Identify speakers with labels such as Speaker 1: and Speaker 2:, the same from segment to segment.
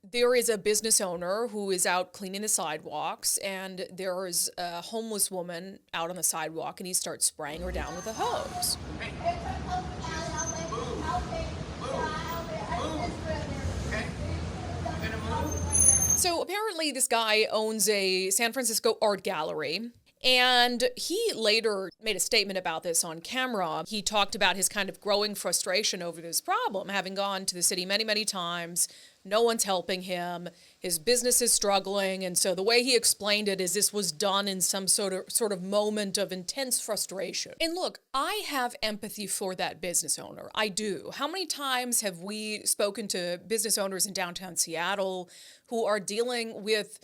Speaker 1: there is a business owner who is out cleaning the sidewalks, and there is a homeless woman out on the sidewalk, and he starts spraying her down with a hose. So apparently this guy owns a San Francisco art gallery, and he later made a statement about this on camera. He talked about his kind of growing frustration over this problem, having gone to the city many, many times. No one's helping him. His business is struggling. And so the way he explained it is this was done in some sort of moment of intense frustration. And look, I have empathy for that business owner. I do. How many times have we spoken to business owners in downtown Seattle who are dealing with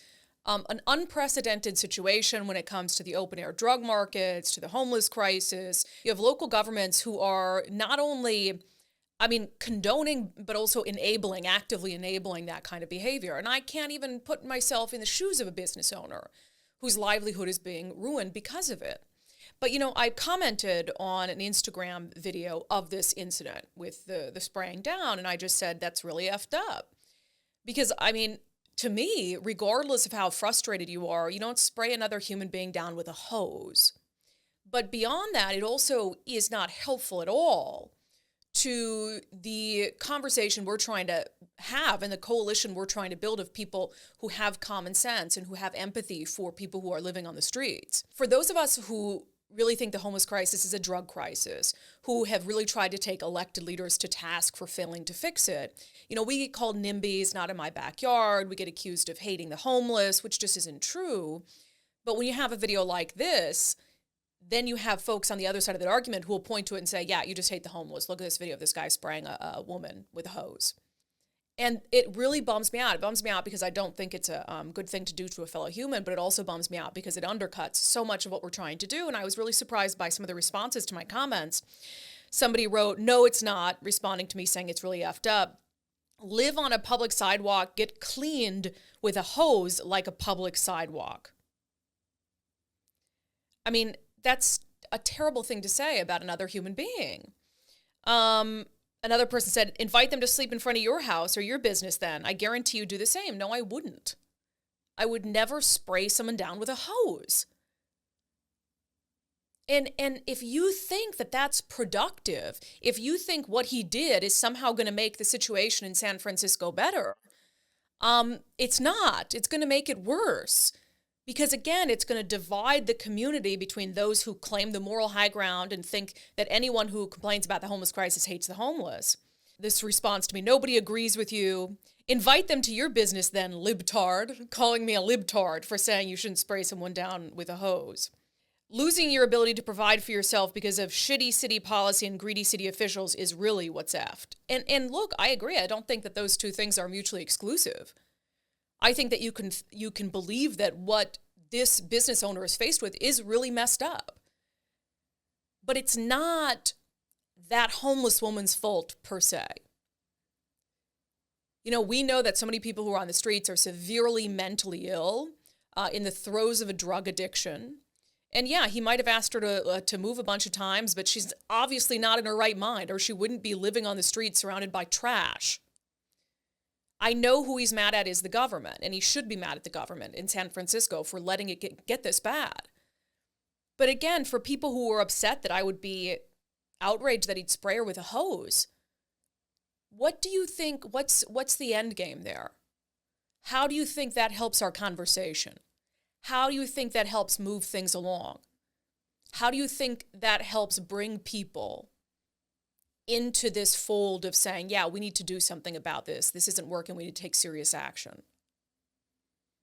Speaker 1: an unprecedented situation when it comes to the open air drug markets, to the homeless crisis? You have local governments who are not only, condoning, but also enabling, actively enabling that kind of behavior. And I can't even put myself in the shoes of a business owner whose livelihood is being ruined because of it. But, I commented on an Instagram video of this incident with the spraying down, and I just said, that's really effed up. Because, to me, regardless of how frustrated you are, you don't spray another human being down with a hose. But beyond that, it also is not helpful at all to the conversation we're trying to have and the coalition we're trying to build of people who have common sense and who have empathy for people who are living on the streets. For those of us who really think the homeless crisis is a drug crisis, who have really tried to take elected leaders to task for failing to fix it, we get called NIMBYs, not in my backyard. We get accused of hating the homeless, which just isn't true. But when you have a video like this, then you have folks on the other side of that argument who will point to it and say, yeah, you just hate the homeless. Look at this video of this guy spraying a woman with a hose. And it really bums me out. It bums me out because I don't think it's a good thing to do to a fellow human, but it also bums me out because it undercuts so much of what we're trying to do. And I was really surprised by some of the responses to my comments. Somebody wrote, no, it's not, responding to me saying it's really effed up. Live on a public sidewalk, get cleaned with a hose like a public sidewalk. That's a terrible thing to say about another human being. Another person said, invite them to sleep in front of your house or your business then. I guarantee you do the same. No, I wouldn't. I would never spray someone down with a hose. And if you think that that's productive, if you think what he did is somehow going to make the situation in San Francisco better, it's not. It's going to make it worse. Because again, it's going to divide the community between those who claim the moral high ground and think that anyone who complains about the homeless crisis hates the homeless. This response to me, nobody agrees with you. Invite them to your business then, libtard, calling me a libtard for saying you shouldn't spray someone down with a hose. Losing your ability to provide for yourself because of shitty city policy and greedy city officials is really what's effed. And look, I agree. I don't think that those two things are mutually exclusive. I think that you can believe that what this business owner is faced with is really messed up. But it's not that homeless woman's fault per se. We know that so many people who are on the streets are severely mentally ill, in the throes of a drug addiction. And yeah, he might have asked her to move a bunch of times, but she's obviously not in her right mind, or she wouldn't be living on the streets surrounded by trash. I know who he's mad at is the government, and he should be mad at the government in San Francisco for letting it get this bad. But again, for people who are upset that I would be outraged that he'd spray her with a hose, what do you think, what's the end game there? How do you think that helps our conversation? How do you think that helps move things along? How do you think that helps bring people into this fold of saying, yeah, we need to do something about this. This isn't working. We need to take serious action.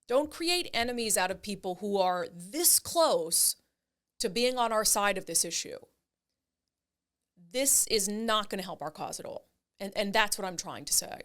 Speaker 1: Don't create enemies out of people who are this close to being on our side of this issue. This is not going to help our cause at all. And that's what I'm trying to say.